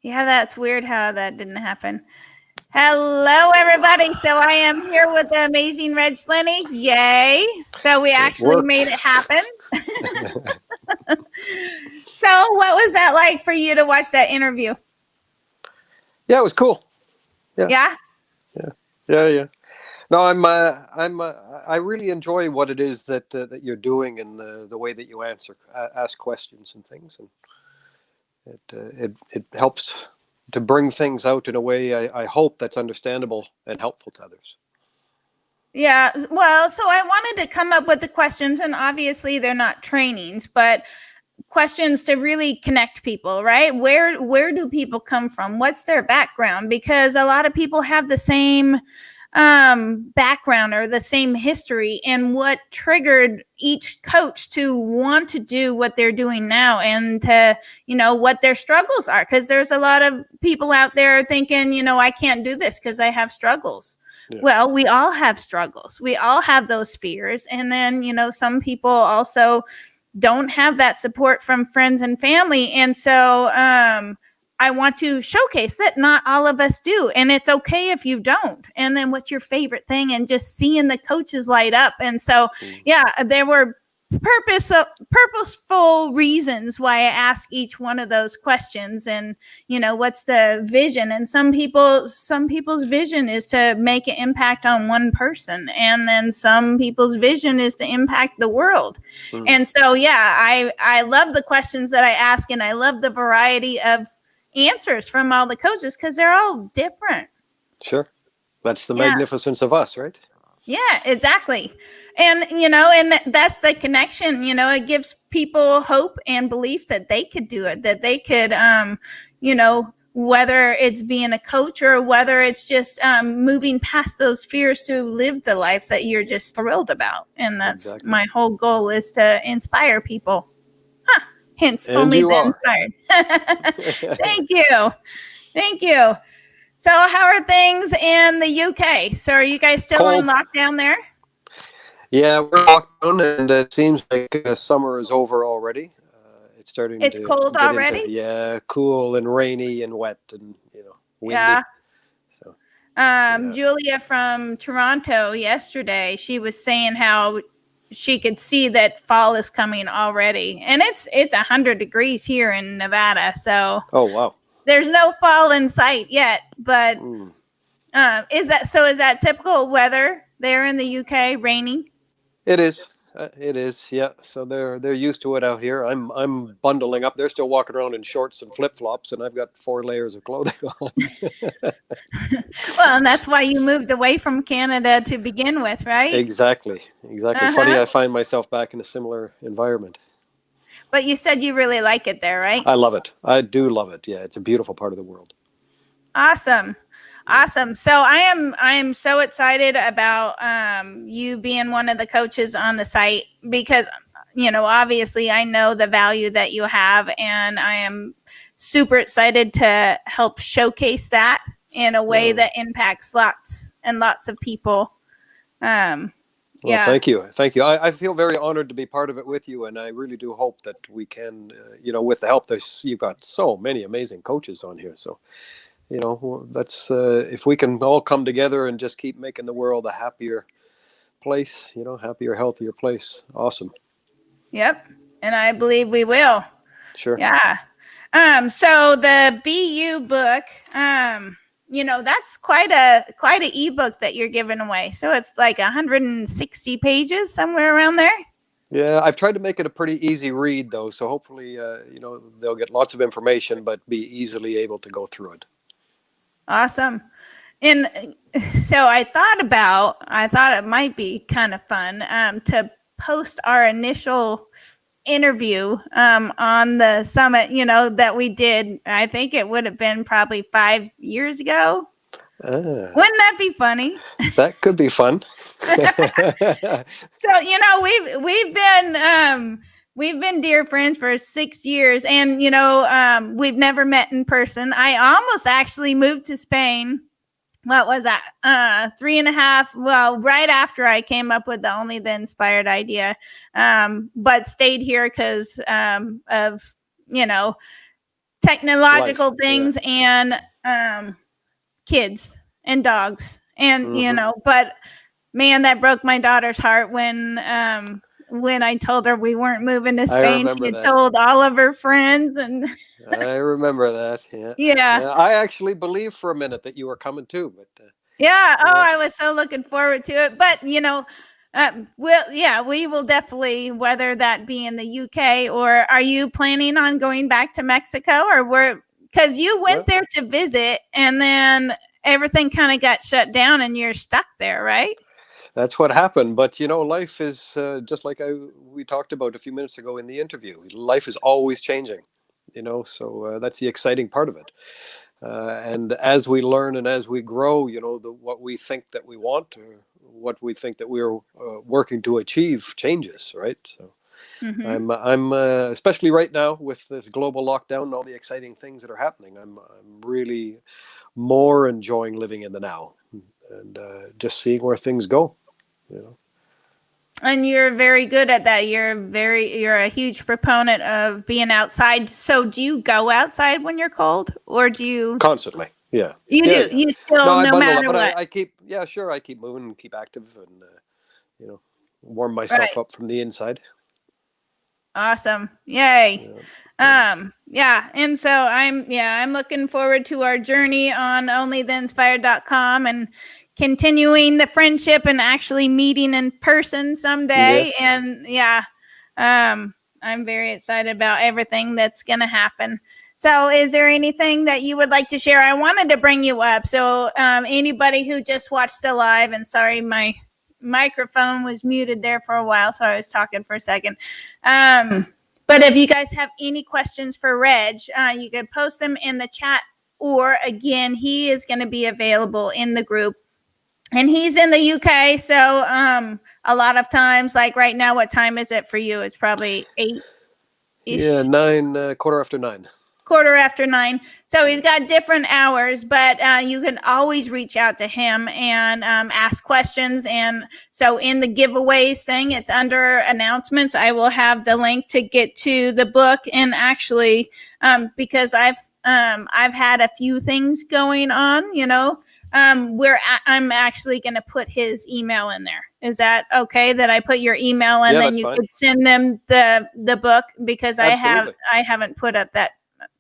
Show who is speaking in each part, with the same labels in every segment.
Speaker 1: Yeah, that's weird how that didn't happen. Hello, everybody. So I am here with the amazing Reg Lenney. Yay. So we actually made it happen. So what was that like for you to watch that interview?
Speaker 2: Yeah, it was cool.
Speaker 1: Yeah?
Speaker 2: Yeah. No, I really enjoy what it is that you're doing and the way that you ask questions and things, and it helps to bring things out in a way I hope that's understandable and helpful to others.
Speaker 1: Yeah. Well, so I wanted to come up with the questions, and obviously they're not trainings, but questions to really connect people, right? Where do people come from? What's their background? Because a lot of people have the same background or the same history, and what triggered each coach to want to do what they're doing now, and to what their struggles are, because there's a lot of people out there thinking, I can't do this because I have struggles. Yeah. Well, we all have struggles, we all have those fears, and then some people also don't have that support from friends and family, and so I want to showcase that not all of us do, and it's okay if you don't. And then what's your favorite thing, and just seeing the coaches light up. And so, yeah, there were purposeful reasons why I ask each one of those questions. And what's the vision? And some people's vision is to make an impact on one person, and then some people's vision is to impact the world. And so, yeah, I love the questions that I ask, and I love the variety of answers from all the coaches, because they're all different.
Speaker 2: Sure. That's the magnificence of us, right?
Speaker 1: Yeah, exactly. And and that's the connection. It gives people hope and belief that they could do it, that they could whether it's being a coach or whether it's just moving past those fears to live the life that you're just thrilled about. And that's exactly. My whole goal is to inspire people. Hence, and only the inspired. Thank you. So how are things in the UK? So are you guys still on lockdown there?
Speaker 2: Yeah, we're locked down, and it seems like summer is over already. It's starting
Speaker 1: to cold already?
Speaker 2: Cool and rainy and wet and windy.
Speaker 1: Yeah. So, Julia from Toronto yesterday, she was saying how she could see that fall is coming already, and it's 100 degrees here in Nevada. So
Speaker 2: oh wow,
Speaker 1: there's no fall in sight yet. But is that typical weather there in the UK? Raining?
Speaker 2: It is. It is. Yeah. So they're used to it out here. I'm bundling up. They're still walking around in shorts and flip flops, and I've got 4 layers of clothing on.
Speaker 1: Well, and that's why you moved away from Canada to begin with, right?
Speaker 2: Exactly. Funny, I find myself back in a similar environment.
Speaker 1: But you said you really like it there, right?
Speaker 2: I love it. I do love it. Yeah, it's a beautiful part of the world.
Speaker 1: Awesome. So I am so excited about you being one of the coaches on the site, because obviously I know the value that you have, and I am super excited to help showcase that in a way that impacts lots and lots of people.
Speaker 2: Well, thank you. I feel very honored to be part of it with you, and I really do hope that we can, with the help. You've got so many amazing coaches on here, so. That's if we can all come together and just keep making the world a happier place, happier, healthier place. Awesome.
Speaker 1: Yep. And I believe we will.
Speaker 2: Sure.
Speaker 1: Yeah. So the BU book, that's quite an ebook that you're giving away. So it's like 160 pages, somewhere around there.
Speaker 2: Yeah, I've tried to make it a pretty easy read, though. So hopefully, they'll get lots of information, but be easily able to go through it.
Speaker 1: Awesome. And so I thought it might be kind of fun to post our initial interview on the summit, that we did. I think it would have been probably 5 years ago. Wouldn't that be funny?
Speaker 2: That could be fun.
Speaker 1: So, we've been dear friends for 6 years, and we've never met in person. I almost actually moved to Spain. What was that? 3.5. Well, right after I came up with the inspired idea, but stayed here because of technological
Speaker 2: Life,
Speaker 1: things and kids and dogs. And but man, that broke my daughter's heart when I told her we weren't moving to
Speaker 2: I
Speaker 1: Spain. She
Speaker 2: remember
Speaker 1: had
Speaker 2: that.
Speaker 1: told all of her friends, and
Speaker 2: I remember that. Yeah.
Speaker 1: yeah.
Speaker 2: Yeah. I actually believed for a minute that you were coming too, but
Speaker 1: Yeah. Oh,
Speaker 2: yeah.
Speaker 1: I was so looking forward to it. But we will definitely, whether that be in the UK, or are you planning on going back to Mexico, or because you went
Speaker 2: Well,
Speaker 1: there to visit and then everything kind of got shut down and you're stuck there, right?
Speaker 2: that's what happened. But life is just like we talked about a few minutes ago in the interview. Life is always changing. So that's the exciting part of it. And as we learn and as we grow, what we think that we want, or what we think that we're working to achieve, changes, right? So
Speaker 1: Mm-hmm.
Speaker 2: I'm especially right now with this global lockdown and all the exciting things that are happening. I'm really more enjoying living in the now, and just seeing where things go.
Speaker 1: And you're very good at that. You're a huge proponent of being outside. So do you go outside when you're cold, or do you?
Speaker 2: Constantly, yeah,
Speaker 1: You
Speaker 2: yeah,
Speaker 1: do.
Speaker 2: yeah.
Speaker 1: You
Speaker 2: No,
Speaker 1: still,
Speaker 2: I
Speaker 1: no
Speaker 2: bundle up,
Speaker 1: matter
Speaker 2: but
Speaker 1: what.
Speaker 2: I keep, yeah, sure, I keep moving and keep active, and you know, warm myself
Speaker 1: Right.
Speaker 2: up from the inside.
Speaker 1: Awesome. Yay.
Speaker 2: Yeah, yeah.
Speaker 1: Yeah. And so I'm looking forward to our journey on onlytheinspired.com and continuing the friendship and actually meeting in person someday.
Speaker 2: Yes.
Speaker 1: And I'm very excited about everything that's going to happen. So is there anything that you would like to share? I wanted to bring you up. So anybody who just watched the live, and sorry, my microphone was muted there for a while, so I was talking for a second. But if you guys have any questions for Reg, you can post them in the chat, or again, he is going to be available in the group. And he's in the UK, so a lot of times, like right now, what time is it for you? It's probably 8-ish.
Speaker 2: Yeah, 9, quarter after 9.
Speaker 1: Quarter after 9. So he's got different hours, but you can always reach out to him and ask questions. And so in the giveaways thing, it's under announcements. I will have the link to get to the book. And actually, because I've had a few things going on, I'm actually going to put his email in there. Is that okay that I put your email and
Speaker 2: Yeah,
Speaker 1: then
Speaker 2: that's
Speaker 1: you
Speaker 2: fine.
Speaker 1: could send them the book? Because
Speaker 2: Absolutely.
Speaker 1: I haven't put up that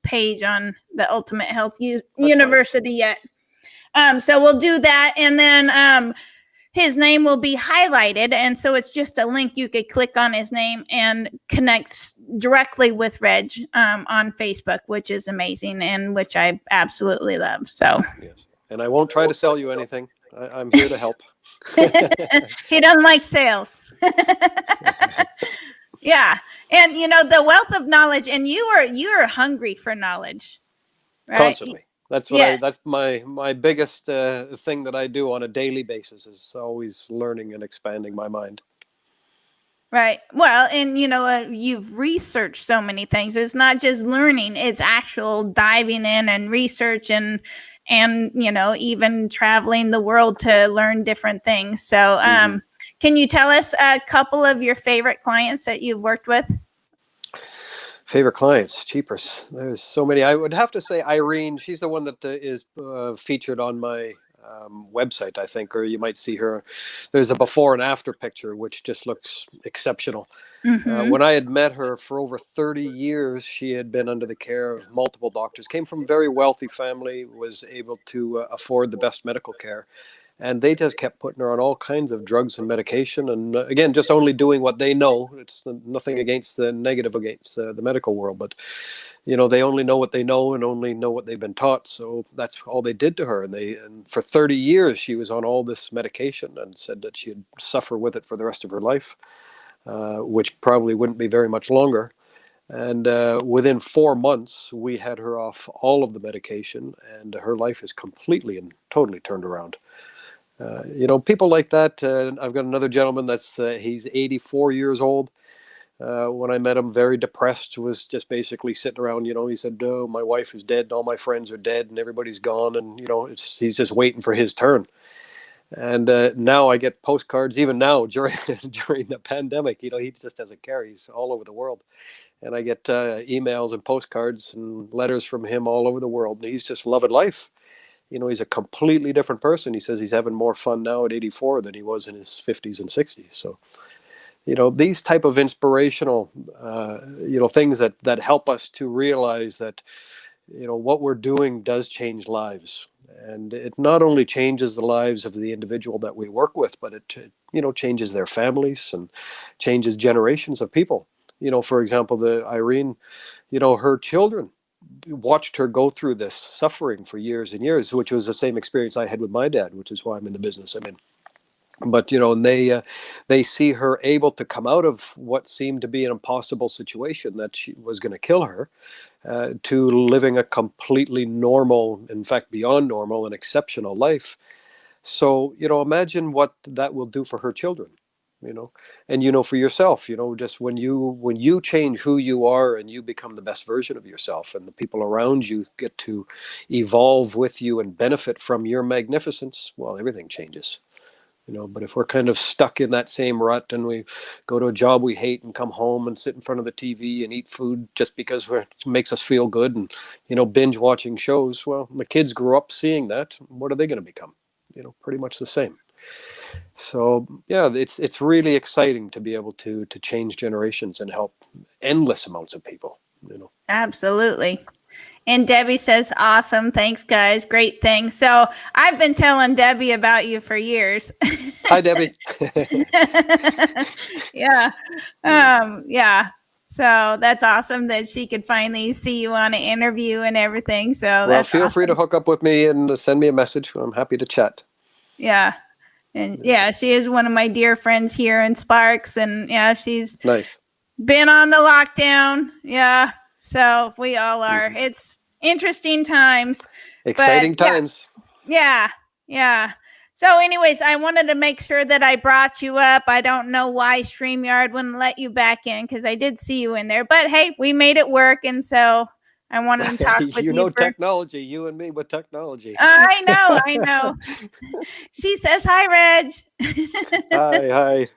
Speaker 1: page on the Ultimate Health University yet. So we'll do that, and then his name will be highlighted, and so it's just a link. You could click on his name and connect directly with Reg on Facebook, which is amazing, and which I absolutely love. So
Speaker 2: yes, and I won't try to sell you anything. I'm here to help.
Speaker 1: He doesn't like sales. Yeah, and the wealth of knowledge, and you're hungry for knowledge, right?
Speaker 2: Constantly. That's what
Speaker 1: Yes.
Speaker 2: that's my biggest thing that I do on a daily basis, is always learning and expanding my mind.
Speaker 1: Right. Well, and you've researched so many things. It's not just learning; it's actual diving in and research, and even traveling the world to learn different things. So, can you tell us a couple of your favorite clients that you've worked with?
Speaker 2: Favorite clients, cheapers. There's so many. I would have to say Irene. She's the one that is featured on my website, I think, or you might see her. There's a before and after picture, which just looks exceptional. When I had met her, for over 30 years, she had been under the care of multiple doctors, came from a very wealthy family, was able to afford the best medical care. And they just kept putting her on all kinds of drugs and medication. And again, just only doing what they know. It's nothing against the negative against the medical world, but they only know what they know and only know what they've been taught. So that's all they did to her. And for 30 years, she was on all this medication, and said that she'd suffer with it for the rest of her life, which probably wouldn't be very much longer. And within 4 months, we had her off all of the medication, and her life is completely and totally turned around. People like that. I've got another gentleman that's he's 84 years old. When I met him, very depressed, was just basically sitting around. He said, "Oh, my wife is dead, and all my friends are dead, and everybody's gone, and he's just waiting for his turn." And now I get postcards, even now during the pandemic. He just doesn't care. He's all over the world, and I get emails and postcards and letters from him all over the world. And he's just loving life. He's a completely different person. He says he's having more fun now at 84 than he was in his 50s and 60s. So, these type of inspirational, things that help us to realize that, what we're doing does change lives. And it not only changes the lives of the individual that we work with, but it changes their families and changes generations of people. For example, the Irene, her children watched her go through this suffering for years and years, which was the same experience I had with my dad, which is why I'm in the business I'm in. But and they see her able to come out of what seemed to be an impossible situation that she was going to kill her, to living a completely normal, in fact beyond normal and exceptional life. So imagine what that will do for her children. And for yourself, just when you change who you are and you become the best version of yourself, and the people around you get to evolve with you and benefit from your magnificence, well, everything changes. But if we're kind of stuck in that same rut, and we go to a job we hate and come home and sit in front of the TV and eat food just because it makes us feel good, and binge watching shows, well, the kids grew up seeing that. What are they going to become? Pretty much the same. So yeah, it's really exciting to be able to change generations and help endless amounts of people.
Speaker 1: Absolutely. And Debbie says, awesome. Thanks, guys. Great thing. So I've been telling Debbie about you for years.
Speaker 2: Hi, Debbie.
Speaker 1: Yeah. Yeah. So that's awesome that she could finally see you on an interview and everything. So
Speaker 2: well, feel free to hook up with me and send me a message. I'm happy to chat.
Speaker 1: Yeah. And yeah, she is one of my dear friends here in Sparks. And yeah, she's
Speaker 2: nice.
Speaker 1: Been on the lockdown. Yeah. So we all are. Mm-hmm. It's interesting times.
Speaker 2: Exciting times.
Speaker 1: Yeah. Yeah. So anyways, I wanted to make sure that I brought you up. I don't know why StreamYard wouldn't let you back in, because I did see you in there. But hey, we made it work. And so I wanted to talk with you.
Speaker 2: Technology, you and me with technology.
Speaker 1: I know. She says, hi, Reg.
Speaker 2: Hi.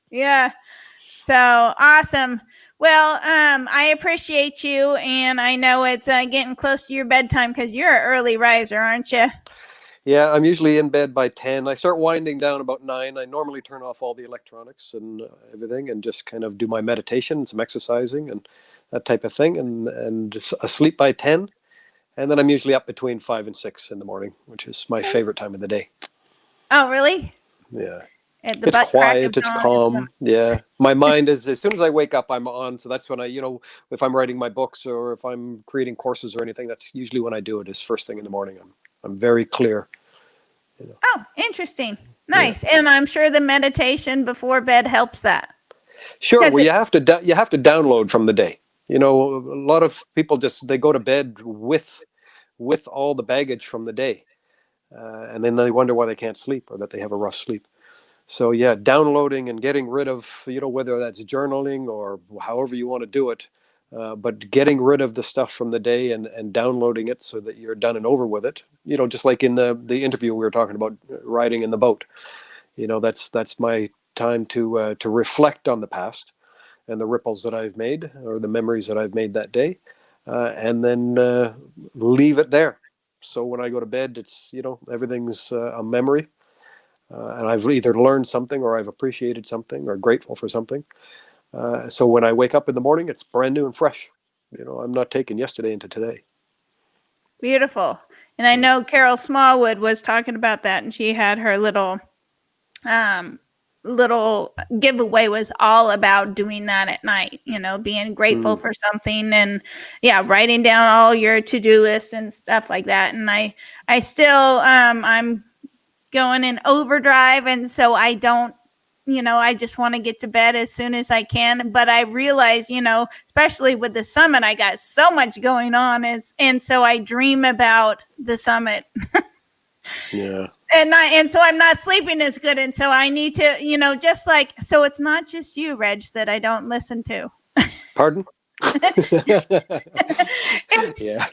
Speaker 1: Yeah. So awesome. Well, I appreciate you, and I know it's getting close to your bedtime because you're an early riser, aren't you?
Speaker 2: Yeah, I'm usually in bed by 10. I start winding down about 9. I normally turn off all the electronics and everything, and just kind of do my meditation, some exercising, and that type of thing, and asleep by 10. And then I'm usually up between 5 and 6 in the morning, which is my favorite time of the day.
Speaker 1: Oh, really?
Speaker 2: Yeah. It's quiet, it's calm. Yeah. My mind is, as soon as I wake up, I'm on. So that's when I, if I'm writing my books or if I'm creating courses or anything, that's usually when I do it, is first thing in the morning. I'm very clear.
Speaker 1: Oh, interesting. Nice. Yeah. And I'm sure the meditation before bed helps that.
Speaker 2: Sure. Well, you have to download from the day. A lot of people they go to bed with all the baggage from the day. And then they wonder why they can't sleep, or that they have a rough sleep. So yeah, downloading and getting rid of, whether that's journaling or however you want to do it, but getting rid of the stuff from the day and downloading it so that you're done and over with it. Just like in the interview we were talking about, riding in the boat. That's my time to reflect on the past and the ripples that I've made, or the memories that I've made that day, and then leave it there. So when I go to bed, it's everything's a memory. And I've either learned something, or I've appreciated something, or grateful for something. So when I wake up in the morning, it's brand new and fresh. I'm not taking yesterday into today.
Speaker 1: Beautiful. And I know Carol Smallwood was talking about that, and she had her little giveaway was all about doing that at night, being grateful for something, and writing down all your to-do lists and stuff like that. And I still, I'm going in overdrive, and so I don't, I just want to get to bed as soon as I can. But I realize, especially with the summit, I got so much going on, and so I dream about the summit.
Speaker 2: Yeah.
Speaker 1: And so I'm not sleeping as good, and so I need to, just like, so it's not just you, Reg, that I don't listen to.
Speaker 2: Pardon? Yeah.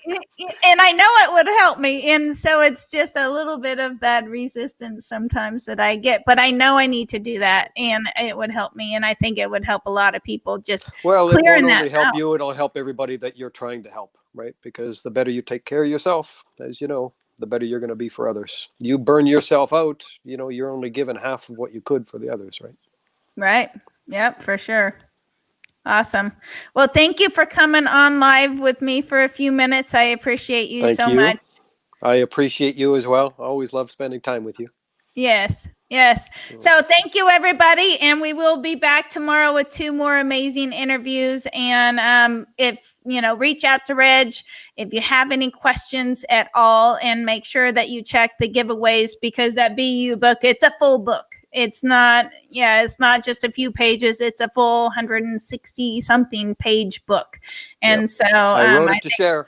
Speaker 1: And I know it would help me. And so it's just a little bit of that resistance sometimes that I get, but I know I need to do that, and it would help me. And I think it would help a lot of people just
Speaker 2: Well, it
Speaker 1: clearing
Speaker 2: won't
Speaker 1: that
Speaker 2: only help
Speaker 1: out.
Speaker 2: you, it'll help everybody that you're trying to help, right? Because the better you take care of yourself, as you know, the better you're going to be for others. You burn yourself out, you're only given half of what you could for the others, right?
Speaker 1: Right. Yep, for sure. Awesome. Well, thank you for coming on live with me for a few minutes. I appreciate you
Speaker 2: Thank
Speaker 1: so
Speaker 2: you.
Speaker 1: much.
Speaker 2: I appreciate you as well. I always love spending time with you.
Speaker 1: Yes. Yes. So thank you, everybody. And we will be back tomorrow with 2 more amazing interviews. And if, reach out to Reg if you have any questions at all, and make sure that you check the giveaways, because that BU book, it's a full book. It's not just a few pages. It's a full 160 something page book. And so
Speaker 2: I wrote it to share.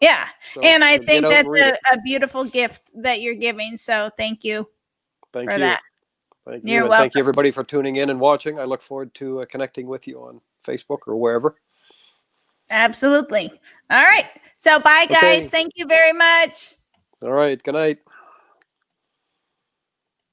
Speaker 1: Yeah.
Speaker 2: So
Speaker 1: And I
Speaker 2: get
Speaker 1: think
Speaker 2: out and
Speaker 1: that's
Speaker 2: read it.
Speaker 1: a beautiful gift that you're giving. So thank you
Speaker 2: Thank
Speaker 1: for
Speaker 2: you.
Speaker 1: that.
Speaker 2: Thank
Speaker 1: You're
Speaker 2: you. And thank you,
Speaker 1: welcome.
Speaker 2: everybody, for tuning in and watching. I look forward to connecting with you on Facebook or wherever.
Speaker 1: Absolutely. All right. So bye, guys.
Speaker 2: Okay.
Speaker 1: Thank you very much.
Speaker 2: All right. Good night.